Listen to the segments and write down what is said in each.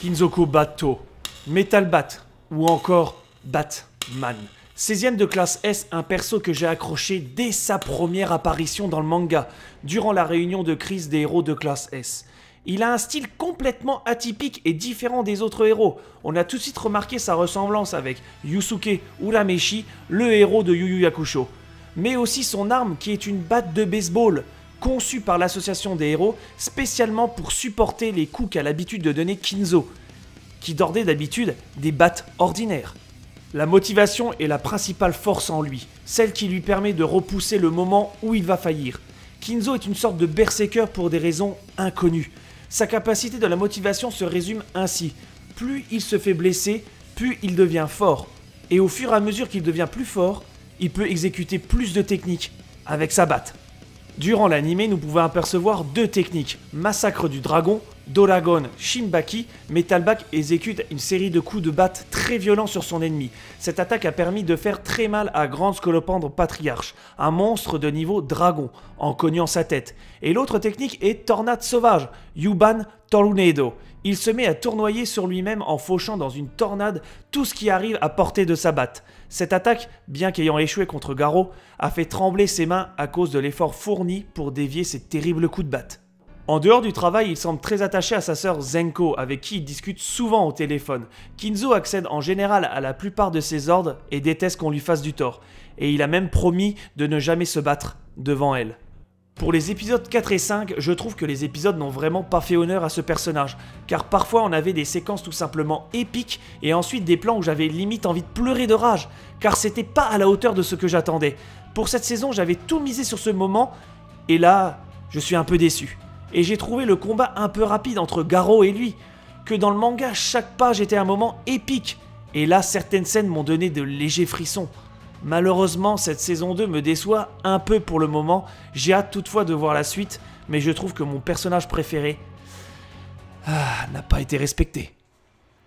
Kinzoku Bato, Metal Bat ou encore Batman. 16ème de classe S, un perso que j'ai accroché dès sa première apparition dans le manga, durant la réunion de crise des héros de classe S. Il a un style complètement atypique et différent des autres héros. On a tout de suite remarqué sa ressemblance avec Yusuke Urameshi, le héros de Yu Yu Hakusho. Mais aussi son arme qui est une batte de baseball, conçue par l'association des héros spécialement pour supporter les coups qu'a l'habitude de donner Kinzo, qui dordait d'habitude des battes ordinaires. La motivation est la principale force en lui, celle qui lui permet de repousser le moment où il va faillir. Kinzo est une sorte de berserker pour des raisons inconnues. Sa capacité de la motivation se résume ainsi. Plus il se fait blesser, plus il devient fort. Et au fur et à mesure qu'il devient plus fort, il peut exécuter plus de techniques avec sa batte. Durant l'anime, nous pouvons apercevoir deux techniques. Massacre du dragon, Doragon Shinbaki, Metal Bat exécute une série de coups de batte très violents sur son ennemi. Cette attaque a permis de faire très mal à Grand Scolopendre Patriarche, un monstre de niveau dragon, en cognant sa tête. Et l'autre technique est Tornade Sauvage, Yuban Tornado. Il se met à tournoyer sur lui-même en fauchant dans une tornade tout ce qui arrive à portée de sa batte. Cette attaque, bien qu'ayant échoué contre Garou, a fait trembler ses mains à cause de l'effort fourni pour dévier ces terribles coups de batte. En dehors du travail, il semble très attaché à sa sœur Zenko, avec qui il discute souvent au téléphone. Kinzo accède en général à la plupart de ses ordres et déteste qu'on lui fasse du tort. Et il a même promis de ne jamais se battre devant elle. Pour les épisodes 4 et 5, je trouve que les épisodes n'ont vraiment pas fait honneur à ce personnage, car parfois on avait des séquences tout simplement épiques et ensuite des plans où j'avais limite envie de pleurer de rage, car c'était pas à la hauteur de ce que j'attendais. Pour cette saison, j'avais tout misé sur ce moment, et là, je suis un peu déçu. Et j'ai trouvé le combat un peu rapide entre Garou et lui, que dans le manga, chaque page était un moment épique, et là, certaines scènes m'ont donné de légers frissons. Malheureusement, cette saison 2 me déçoit un peu pour le moment, j'ai hâte toutefois de voir la suite, mais je trouve que mon personnage préféré n'a pas été respecté.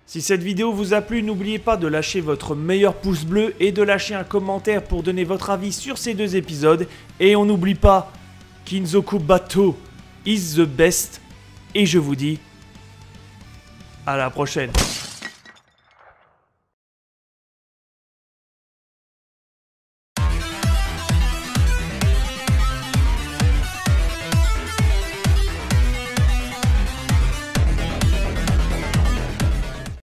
Si cette vidéo vous a plu, n'oubliez pas de lâcher votre meilleur pouce bleu et de lâcher un commentaire pour donner votre avis sur ces deux épisodes. Et on n'oublie pas, Kinzoku Bato is the best, et je vous dis à la prochaine.